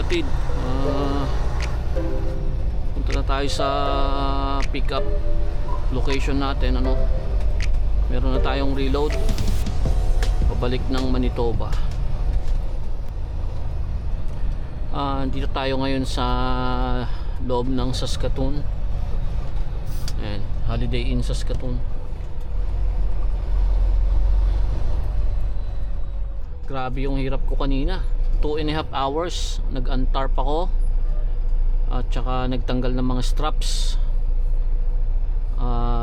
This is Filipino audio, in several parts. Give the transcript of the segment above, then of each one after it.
kapatid, punta na tayo sa pick up location natin. Meron na tayong reload pabalik ng Manitoba. Dito tayo ngayon sa loob ng Saskatoon. Ayan, Holiday Inn Saskatoon. Grabe yung hirap ko kanina, 2.5 hours nag-untarp ako at saka nagtanggal ng mga straps.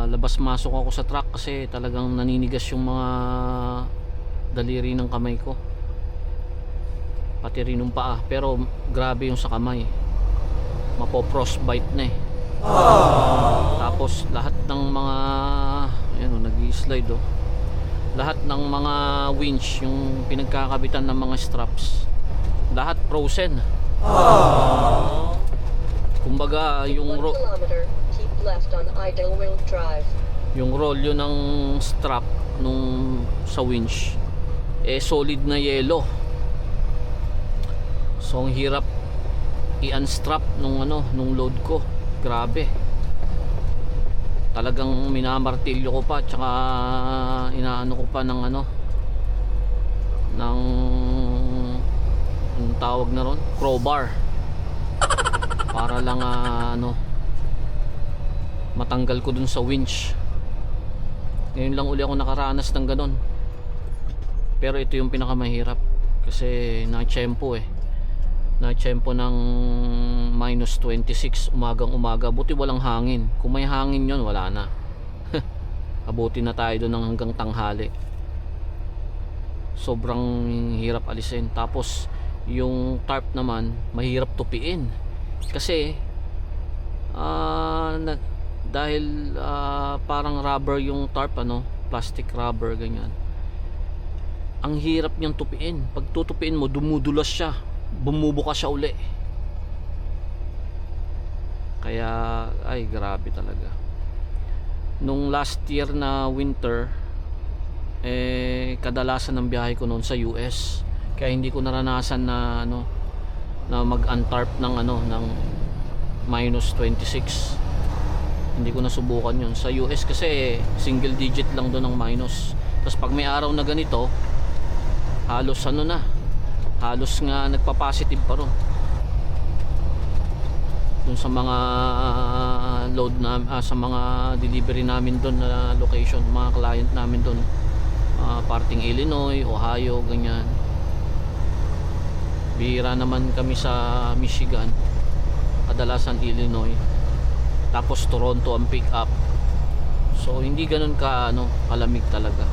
Labas masok ako sa truck kasi talagang naninigas yung mga daliri ng kamay ko, pati rin yung paa. Pero grabe yung sa kamay, mapo-frostbite na eh. Tapos lahat ng mga nag-i-slide lahat ng mga winch, yung pinagkakabitan ng mga straps, lahat frozen. Kumbaga yung yung rolyo ng strap nung sa winch solid na yelo. So ang hirap i-unstrap nung load ko. Grabe, talagang minamartilyo ko pa, tsaka inaano ko pa ng yung tawag na ron, crowbar, para lang matanggal ko dun sa winch. Ngayon lang uli ako nakaranas ng ganon, pero ito yung pinakamahirap kasi na-tsempo na-tsempo ng -26 umagang umaga. Buti walang hangin. Kung may hangin yon, wala na. Abuti na tayo doon ng hanggang tanghali. Sobrang hirap alisin. Tapos yung tarp naman mahirap tupiin kasi dahil parang rubber yung tarp, plastic rubber, ganyan. Ang hirap niyang tupiin. Pag tutupiin mo, dumudulas siya, bumubuka siya uli. Kaya ay grabe talaga. Nung last year na winter, kadalasan ng biyahe ko noon sa US. Kaya hindi ko naranasan na na mag-untarp ng ng -26. Hindi ko nasubukan yun sa US kasi single digit lang doon ang minus. Tapos pag may araw na ganito, halos halos nga nagpa-positive pa ron dun sa mga load na sa mga delivery namin doon na location, mga client namin doon, parting Illinois, Ohio, ganyan. Bihira naman kami sa Michigan, kadalasan Illinois, tapos Toronto ang pick up. So hindi ganun kalamig talaga.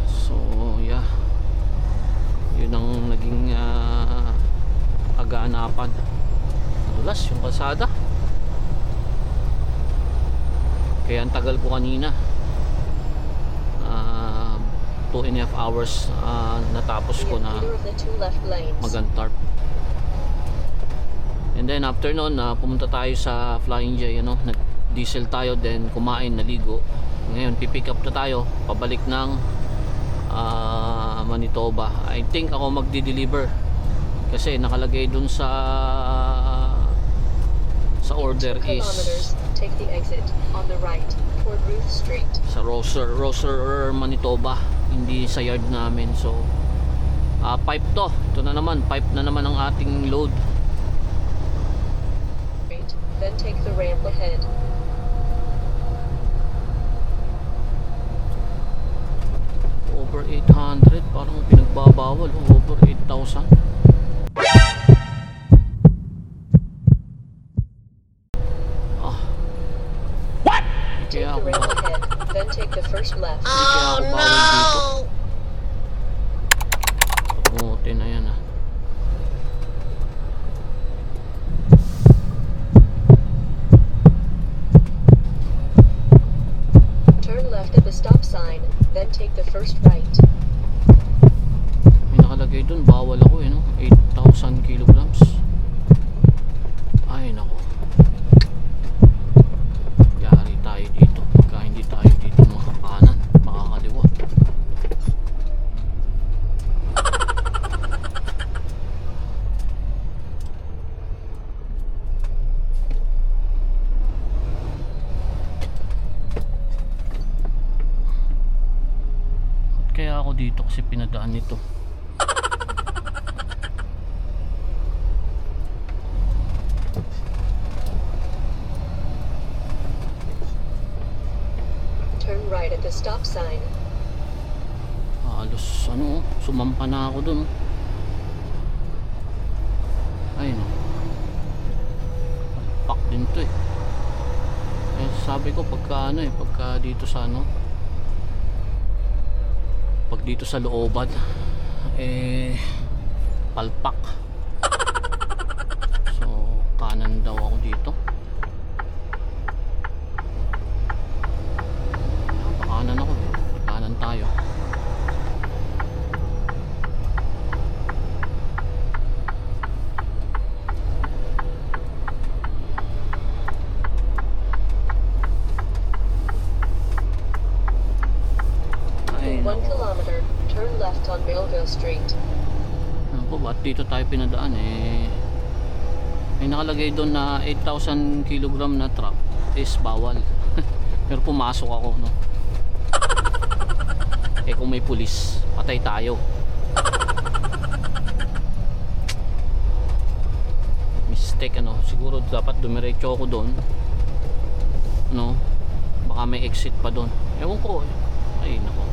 So yeah, yun ang naging kaganapan. Madulas yung kalsada, kaya ang tagal ko kanina. 2.5 hours natapos ko na mag-untarp. And then after nun, pumunta tayo sa Flying J, nag-diesel tayo, then kumain, naligo. Ngayon pipick up na tayo pabalik ng Manitoba. I think ako magdi-deliver kasi nakalagay dun sa order is take the exit on the right toward Ruth Street. Sa Rosser, Manitoba, hindi sa yard namin. So pipe to. Ito na naman, pipe na naman ang ating load. Then take the ramp ahead. Over 800, parang pinagbabawal. Over 8,000. What? Kaya ako then take the first left. Kaya ako bawal dito. Puti na yan Turn left at the stop sign, then take the first right. May nakalagay dun, bawal ako 8,000 kilograms. Ay nako, yari tayo dito pagka hindi tayo dito makakanan, makakaliwa. ako dito kasi pinadaan nito. Turn right at the stop sign. Halos sumampa na ako dun. Ayun o. Pak din to eh. Eh sabi ko pagka pagka dito sa pag dito sa looban palpak. So kanan daw ako dito. Napakanan ako eh. Kanan tayo. In 1 kilometer, turn left on Millville Street. Ano po, ba't dito tayo pinadaan eh? May nakalagay doon na 8,000 kilogram na truck is bawal. Pero pumasok ako, no? Eh kung may pulis, patay tayo. Mistake siguro dapat dumiretso ako doon. No? Baka may exit pa doon. Ewan ko. Ay nako.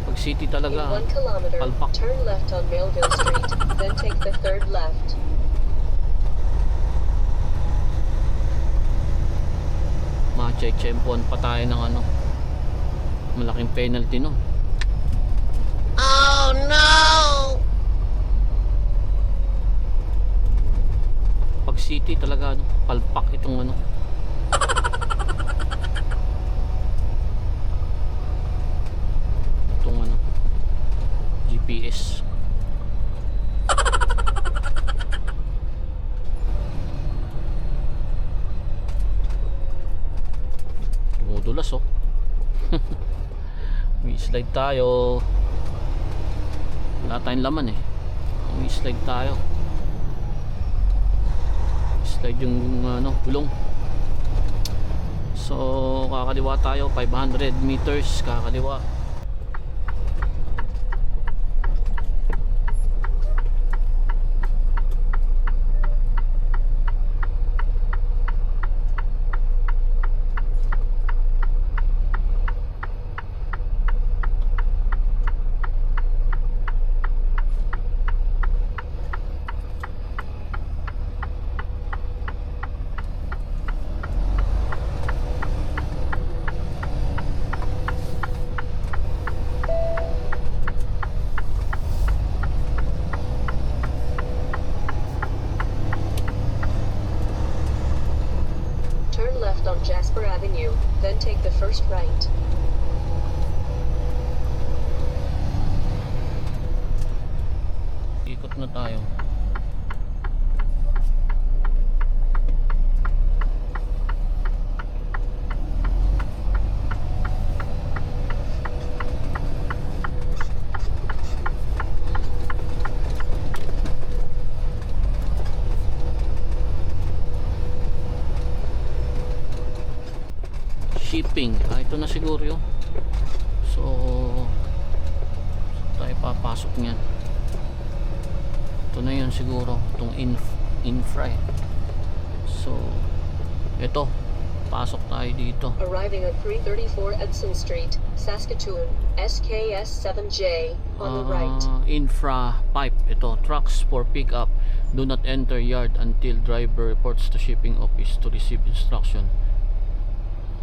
Pag city In talaga 1 kilometer, palpak. turn left on Millville Street, then take the third left. Ma-check-chempoan pa tayo ng malaking penalty no. Oh no! Pag city talaga palpak itong itong GPS. Tumudulas oh. May slide tayo. Wala tayong laman eh. May slide tayo. Slide yung gulong. So kakaliwa tayo 500 meters kakaliwa. On Jasper Avenue, then take the first right. Ikot na tayo. Shipping. Ito na siguro yun. So tayo papasok niyan. Ito na yun siguro. Itong infra eh. So ito. Pasok tayo dito. Arriving at 334 Edson Street, Saskatoon, SKS 7J, on the right. Infra pipe. Ito. Trucks for pickup. Do not enter yard until driver reports to shipping office to receive instruction.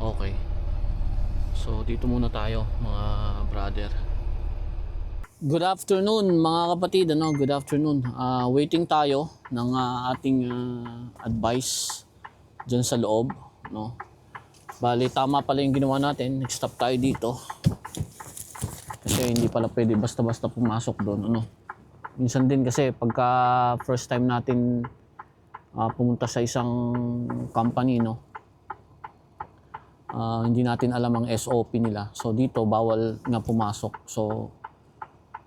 Okay. So dito muna tayo mga brother. Good afternoon mga kapatid, good afternoon. Waiting tayo ng ating advice diyan sa loob, no. Bali tama pala yung ginawa natin. Next stop tayo dito. Kasi hindi pala pwede basta-basta pumasok doon, Minsan din kasi pagka first time natin pumunta sa isang company, hindi natin alam ang SOP nila. So dito bawal nga pumasok. So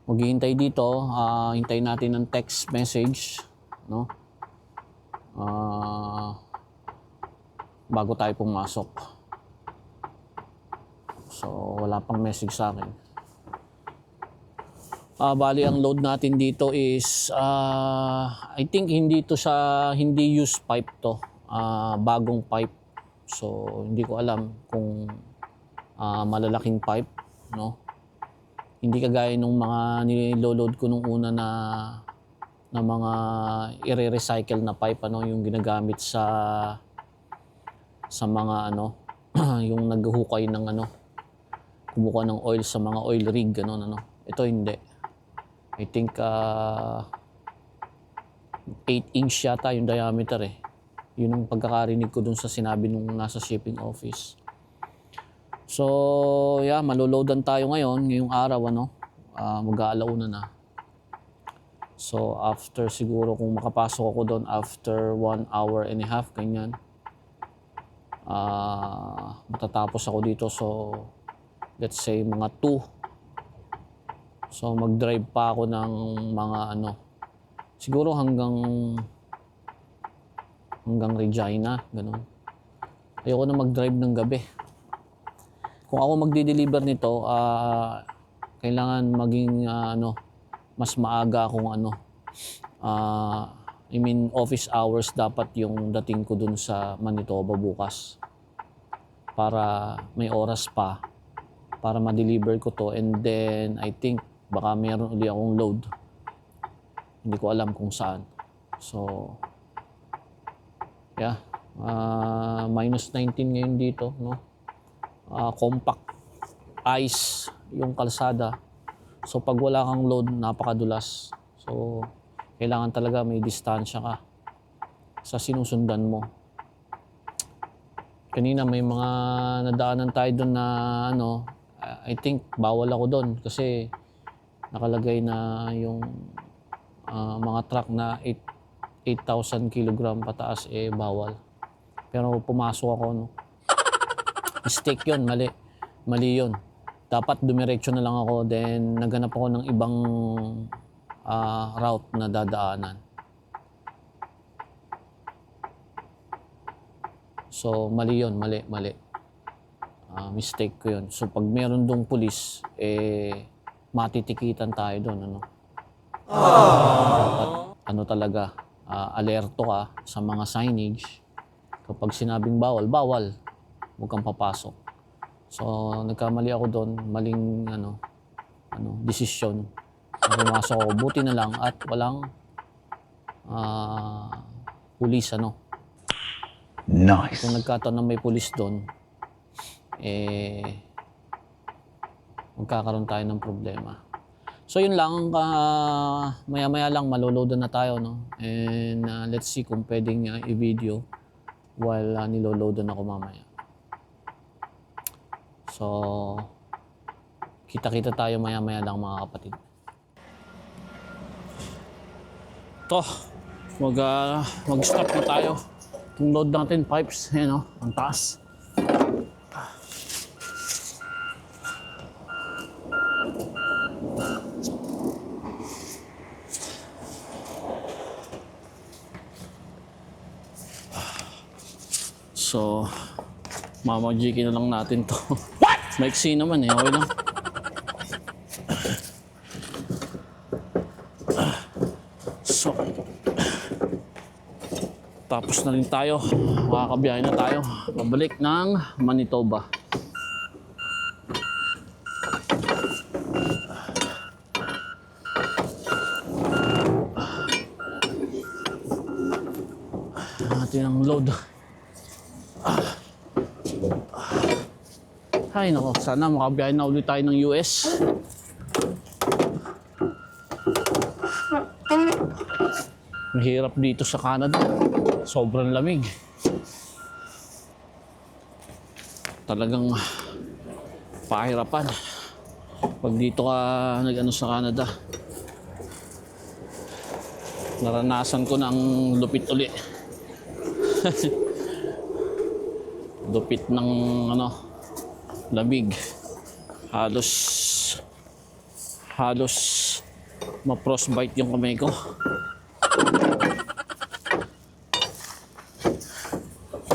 maghihintay dito, hintayin natin ng text message, bago tayo pumasok. So wala pang message sa akin. Bali ang load natin dito is I think hindi used pipe to. Bagong pipe. So hindi ko alam kung malalaking pipe, no? Hindi kagaya nung mga niloload ko nung una na mga i-recycle na pipe, ano, yung ginagamit sa mga ano yung naghuhukay ng ano, kumukuha ng oil sa mga oil rig, gano'n, ano. Ito hindi. I think 8-inch yata yung diameter eh. Yun ang pagkakarinig ko dun sa sinabi nung nasa shipping office. So, yeah, maloloadan tayo ngayong araw, ano. Mag-aalauna na. So, after siguro kung makapasok ako doon after 1 hour and a half, ganyan. Matatapos ako dito. So, let's say mga 2. So, mag-drive pa ako ng mga ano, siguro hanggang Regina, ganun. Ayoko na mag-drive ng gabi. Kung ako magdi-deliver nito, kailangan maging mas maaga akong I mean office hours dapat yung dating ko dun sa Manitoba bukas. Para may oras pa para ma-deliver ko to, and then I think baka meron uli akong load. Hindi ko alam kung saan. So yeah, minus 19 ngayon dito, no? Compact ice yung kalsada. So pag wala kang load, napakadulas. So kailangan talaga may distansya ka sa sinusundan mo. Kanina may mga nadaanan tayo doon na ano, I think bawal ako doon kasi nakalagay na yung mga truck na 8,000 kilogram pataas bawal. Pero pumasok ako, no. Mistake yun, mali yun. Dapat dumiretso na lang ako, then naghanap ako ng ibang route na dadaanan. So mali yun, mali. Mistake ko yun. So pag meron dong pulis, matitikitan tayo doon, ano. Dapat, ano talaga, alerto ka sa mga signage. Kapag sinabing bawal, huwag kang papasok. So nagkamali ako doon, maling desisyon. Pumasok ako, buti na lang at walang pulis, ano. Nice. Kung nagkataon na may pulis doon, magkakaroon tayo ng problema. So yun lang, maya-maya lang maloloadan na tayo, no? And let's see kung pwedeng i-video while niloloadan ako mamaya. So kita-kita tayo maya-maya lang, mga kapatid. To, mag-start na tayo. Itong load natin, pipes, yan, no? Ang taas. So, mamajiki na lang natin to. What? Maiksi naman okay lang. So, tapos na rin tayo. Makakabiyahe na tayo. Pabalik ng Manitoba. Natin ang load. Ay nako, sana makabiyahe na ulit tayo ng US. Mahirap dito sa Canada. Sobrang lamig. Talagang pahirapan pag dito ka nag-ano sa Canada. Naranasan ko ng lupit uli. Lupit ng lamig. Halos ma-frostbite yung kamay ko.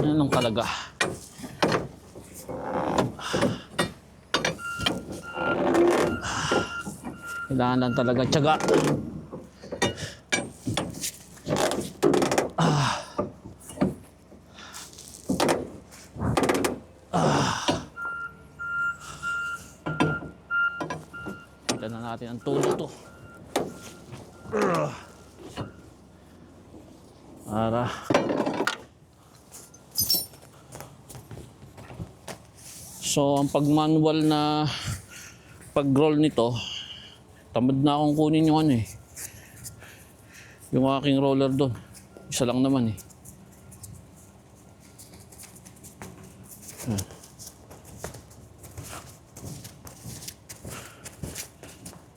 Anong talaga? Kailangan lang talaga tiyaga. Kita na natin ang tulo to. Para so ang pag-manual na pag-roll nito, tamad na akong kunin yung ano eh. Yung aking roller doon. Isa lang naman eh.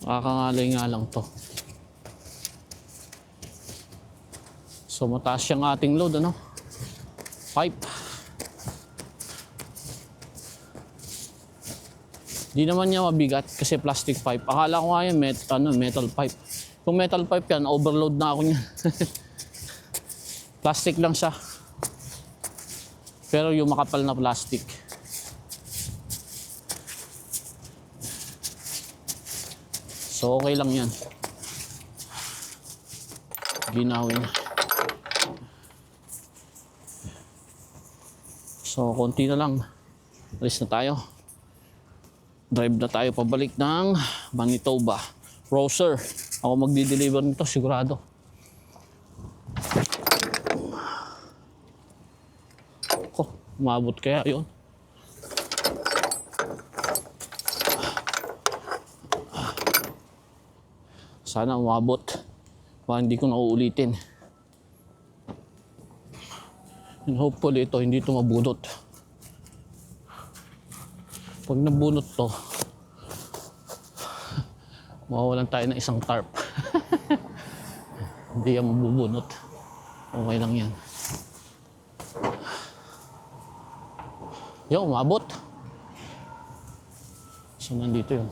Nakakangalay nga lang to. So mataas yung ating load, ano? Pipe. Di naman niya mabigat kasi plastic pipe. Akala ko nga yan metal pipe. Kung metal pipe yan, overload na ako niyan. Plastic lang siya. Pero yung makapal na plastic. So okay lang yan. Ginawin. So konti na lang. Alis na tayo. Drive na tayo pabalik ng Manitoba. Roser. Ako magdi-deliver nito sigurado. Ko, umabot kaya yun. Sana umabot. Baka hindi ko na uulitin. And hopefully ito hindi ito mabunot. Pag nabunot to, mawawalan tayo ng isang tarp. Hindi yan mabubunot. Okay lang yan. Yo, umabot. So nandito yun.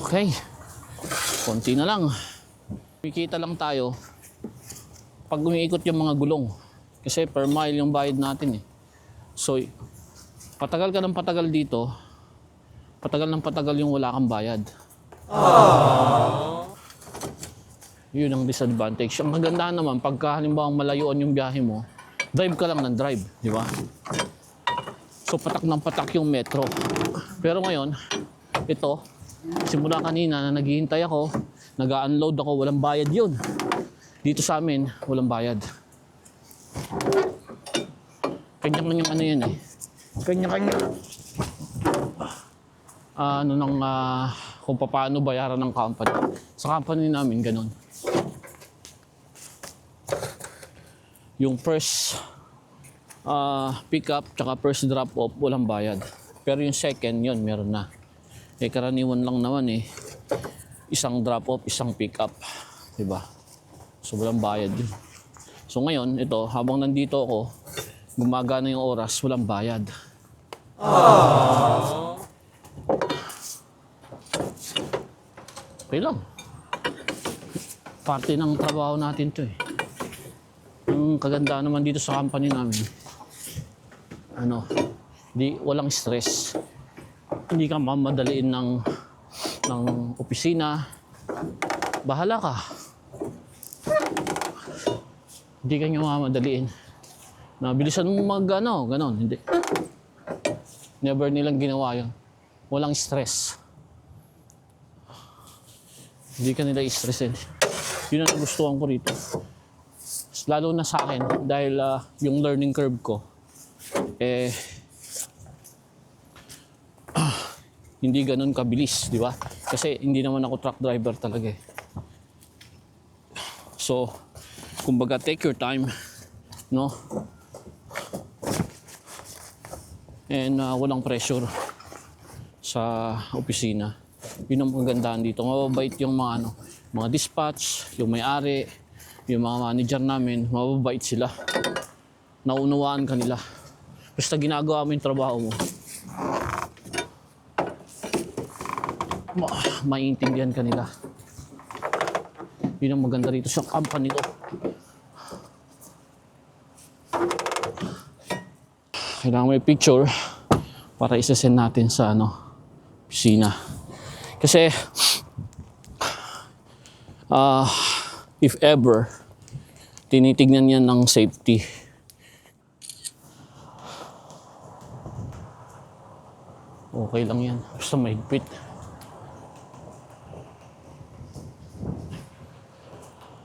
Okay. Konti na lang. Kikita lang tayo pag umiikot yung mga gulong. Kasi per mile yung bayad natin eh. So, patagal ka ng patagal dito, patagal ng patagal yung wala kang bayad. Yun ang disadvantage. Ang maganda naman, pagka halimbawa malayuan yung biyahe mo, drive ka lang ng drive, di ba? So, patak ng patak yung metro. Pero ngayon, ito, simula kanina na naghihintay ako, nag-unload ako, walang bayad yun. Dito sa amin, walang bayad. Kanya-kanyang ano yan eh. Kanya-kanya. Kung paano bayaran ng company. Sa company namin, ganun. Yung first pick up, tsaka first drop off, walang bayad. Pero yung second, yun, meron na. Eh, karaniwan lang naman eh. Isang drop off, isang pick up. Diba? So, walang bayad yun. So, ngayon, ito, habang nandito ako, gumagana yung oras, walang bayad. Okay lang. Parte ng trabaho natin to eh. Ang kagandaan naman dito sa company namin, walang stress. Hindi ka mamadaliin ng opisina. Bahala ka. Hindi ka nyo mamadaliin. Nabilisan mo ganon, hindi. Never nilang ginawa yun. Walang stress. Hindi ka nila i-stressin. Yun ang nagustuhan ko rito. Lalo na sa akin, dahil yung learning curve ko, hindi ganon kabilis, di ba? Kasi hindi naman ako truck driver talaga eh. So, kumbaga take your time, no? And walang pressure sa opisina. Yun ang kagandahan dito. Mababait yung mga dispatch, yung may-ari, yung mga manager namin, mababait sila. Naunawaan ka nila. Basta ginagawa mo yung trabaho mo. Maiintindihan ka nila. Yun ang maganda rito sa company to. Kailangan may picture para isa-send natin sa Pisina. Kasi, if ever, tinitignan yan ng safety. Okay lang yan. Basta mahigpit.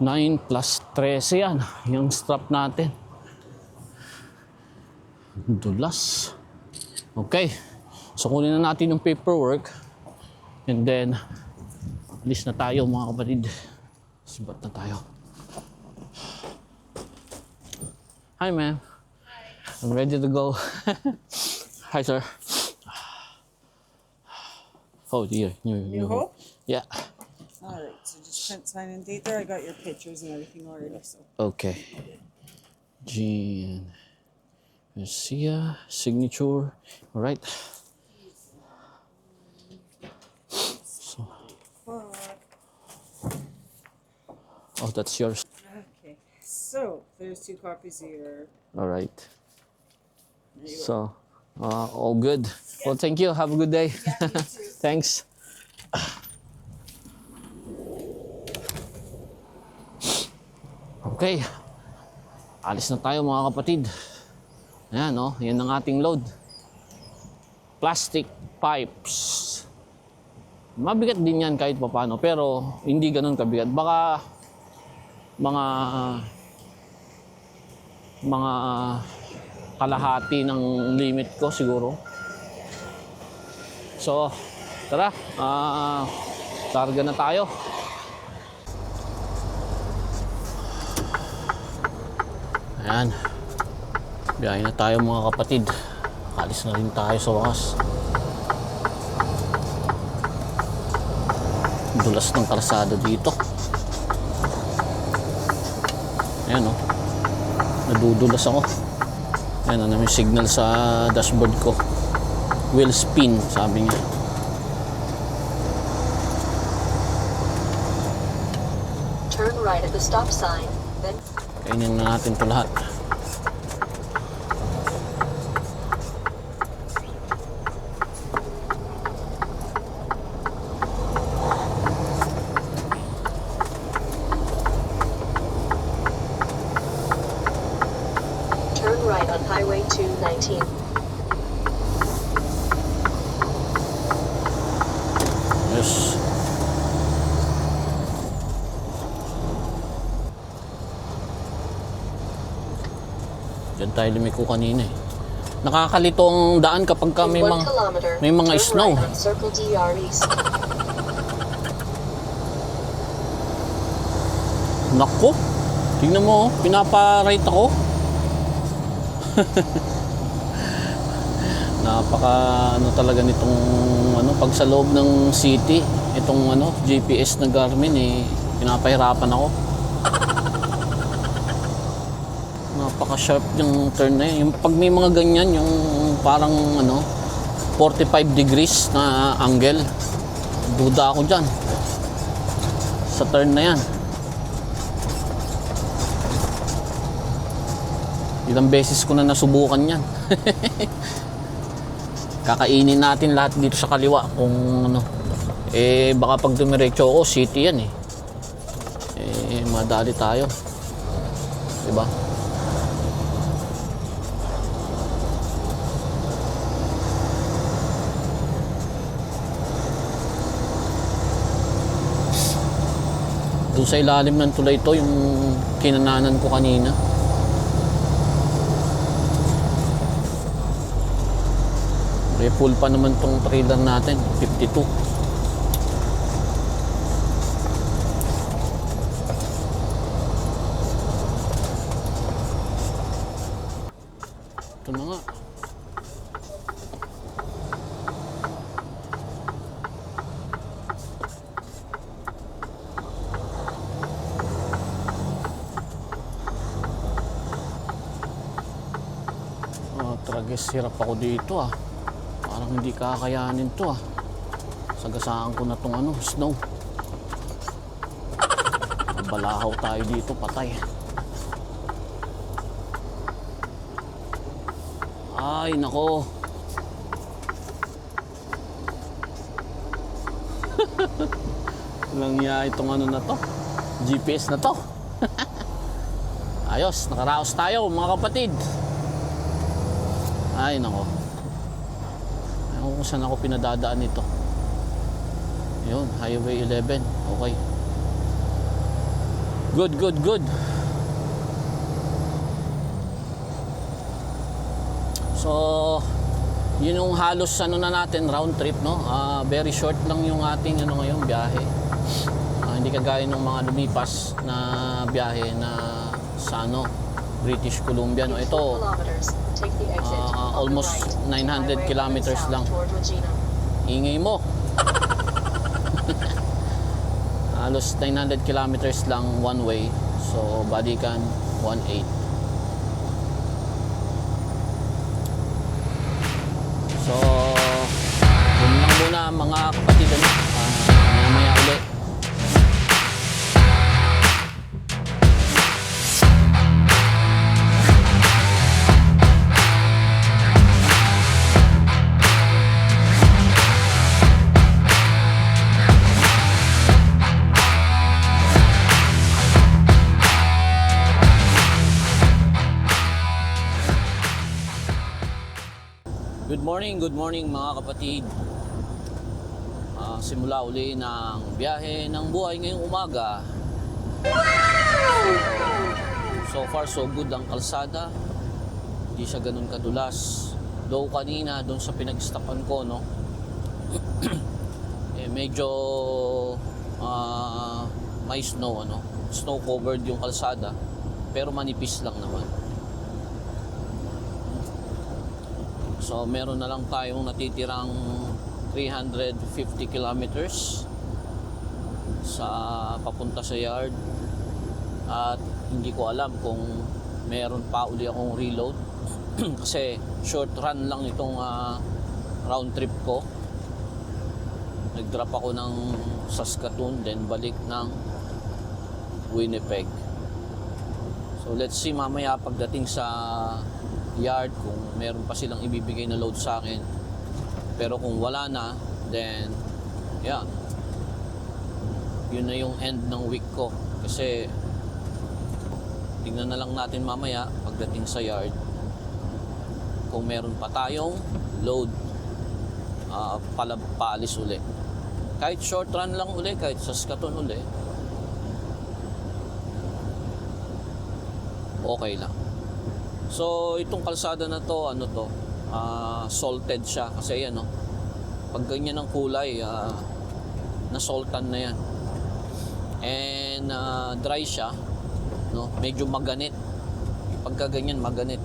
9 plus 13 yan. Yung strap natin. Dulas. Okay. So kunin na natin yung paperwork. And then, alis na tayo mga kapatid. Sibat na tayo. Hi ma'am. I'm ready to go. Hi sir. Oh dear. New Hope? Yeah. All right, so just print, sign, and date there. I got your pictures and everything already, so. Okay. Jean Garcia, signature. All right. So, oh, that's yours. Okay, so there's 2 copies here. All right. So, all good. Well, thank you. Have a good day. Thanks. Okay. Alis na tayo mga kapatid. Ayan, no? Yan ang ating load. Plastic pipes. Mabigat din yan kahit papano, pero hindi ganun kabigat. Baka mga kalahati ng limit ko siguro. So, tara. Targa na tayo. Ayan. Biyahe na tayo mga kapatid. Alis na rin tayo sa wakas. Dulas ng kalsada dito. Ayan o. Nadudulas ako. Ayan o, may signal sa dashboard ko. Wheel spin, sabi niya. Turn right at the stop sign, then Kainin na natin ito lahat. turn right on Highway 219. Yes. Diyan tayo lumiko kanina eh. Nakakalito ang daan kapag ka In 1 kilometer, may mga turn snow. right on Circle DR East. Nako, tingnan mo, pinapa-right ako. Napaka ano talaga nitong ano pag sa loob ng city, itong ano GPS na Garmin eh pinapahirapan ako. Napaka sharp yung turn na yun. Yung pag may mga ganyan, yung parang ano 45 degrees na angle, duda ako dyan sa turn na yan. Ilang beses ko na nasubukan yan. Kakainin natin lahat dito sa kaliwa kung ano. Eh baka pag dumiretso ako, city yan eh. Eh madali tayo. Diba? Doon sa ilalim ng tulay ito, yung kinananan ko kanina. Full pa naman tong trailer natin, 52. Ito na nga. Tragis, hirap ako dito ah. Parang hindi kakayanin to ah. Sagasaan ko na tong ano, snow. Balahaw tayo dito, patay. Ay, nako. Walang niya itong ano na to. GPS na to. Ayos, nakaraos tayo mga kapatid. Ay nako. Ayun kung saan ako pinadadaan nito. Yun, Highway 11. Okay. Good, good, good. So, yun yung halos ano na natin, round trip, no? Very short lang yung ating ano ngayon, biyahe. Hindi kagaya ng mga lumipas na biyahe na sa ano, British Columbia, no? In 2 Ito, kilometers, take the exit on the almost right. 900 Highway kilometers south lang. toward Regina. Ingay mo. Halos 900 kilometers lang one way. So, balikan 1.8. So, yun lang muna mga kapatid. Mamaya ulit. Good morning mga kapatid. Simula uli ng biyahe ng buhay ngayong umaga. So far so good ang kalsada. Hindi siya ganun kadulas. Though kanina doon sa pinag-stopan ko, no, medyo may snow, ano, snow covered yung kalsada, pero manipis lang naman. So meron na lang tayong natitirang 350 kilometers sa papunta sa yard, at hindi ko alam kung meron pa uli akong reload kasi short run lang itong round trip ko. Nag-drop ako ng Saskatoon, then balik ng Winnipeg. So let's see mamaya pagdating sa yard kung meron pa silang ibibigay na load sa akin. Pero kung wala na, then yeah, yun na yung end ng week ko. Kasi tingnan na lang natin mamaya pagdating sa yard kung meron pa tayong load paalis uli. Kahit short run lang uli, kahit Saskatoon uli, okay lang. So itong kalsada na to, ano to, salted siya kasi yan, no, pag ganyan ang kulay, na-saltan na yan. And dry siya, no, medyo maganit. Pagka ganyan maganit.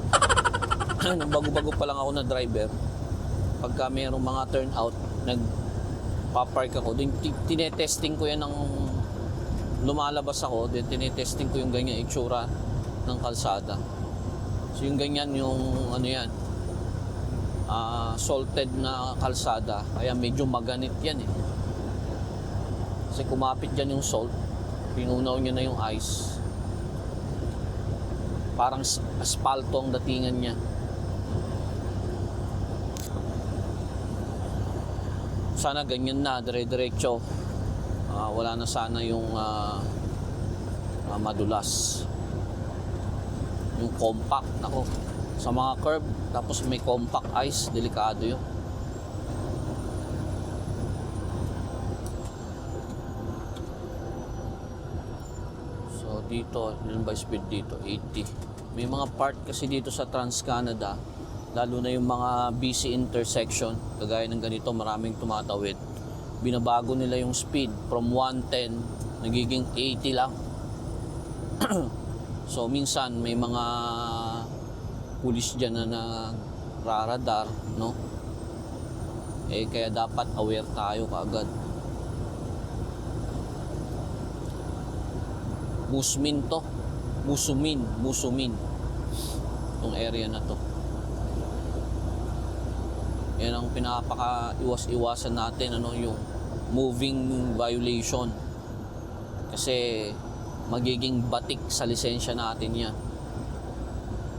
Nung bago-bago pa lang ako na driver, pagka mayroong mga turnout, nagpa-park ako, din tinetesting ko yan ng lumalabas ako, din tinetesting ko yung ganyan itsura ng kalsada. So yung ganyan yung ano yan, salted na kalsada, kaya medyo maganit yan eh. Kasi kumapit dyan yung salt, pinunaw niya na yung ice, parang aspalto ang datingan niya. Sana ganyan na, dire-diretso, wala na sana yung madulas, yung compact. Nako, sa mga curve tapos may compact ice, delikado yun. So dito, yun ba speed dito? 80. May mga part kasi dito sa Trans-Canada, lalo na yung mga busy intersection, kagaya ng ganito, maraming tumatawid, binabago nila yung speed from 110 nagiging 80 lang. So minsan may mga pulis dyan na nagradar, no? Kaya dapat aware tayo kaagad. Busmin to, Busumin itong area na to. Yan ang pinapaka-iwas-iwasan natin, ano, yung moving violation. Kasi magiging batik sa lisensya natin yan.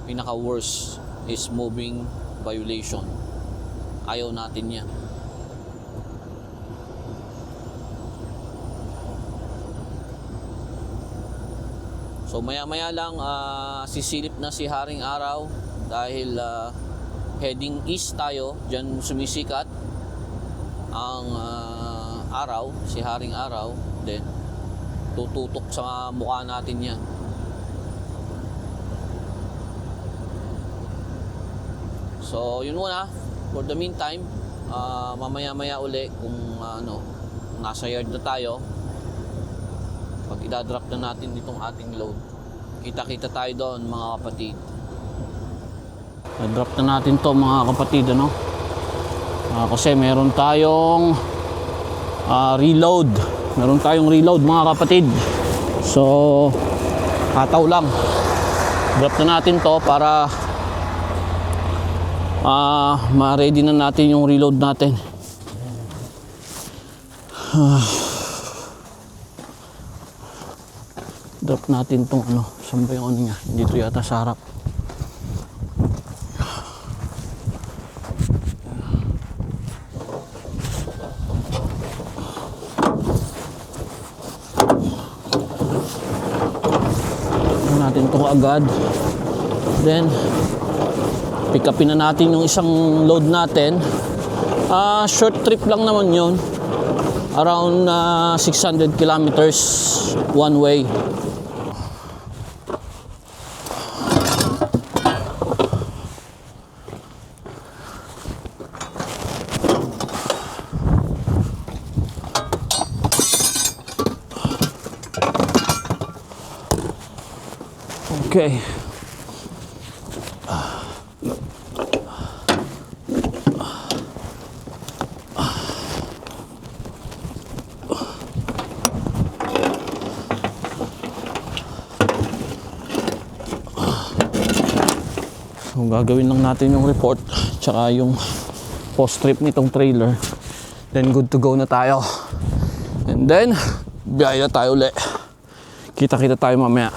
Pinaka-worst is moving violation. Ayaw natin yan. So maya-maya lang sisilip na si Haring Araw dahil heading east tayo. Diyan sumisikat ang araw, si Haring Araw. Then tututok sa mukha natin yan. So yun muna. For the meantime, mamaya-maya uli kung nasa yard na tayo, pag idadrop na natin itong ating load, kita-kita tayo doon mga kapatid. I-drop na natin to mga kapatid, ano? Kasi meron tayong reload. Meron tayong reload mga kapatid. So hataw lang. Drop na natin to para ma-ready na natin yung reload natin. Drop natin tong saan ba yung niya? Dito yata sa harap. Drop natin to agad. Then pick upin na natin yung isang load natin. Short trip lang naman yun. Around 600 kilometers one way. Okay. So, gagawin lang natin yung report tsaka yung post trip nitong trailer, then good to go na tayo, and then biyahe na tayo ulit. Kita-kita tayo mamaya.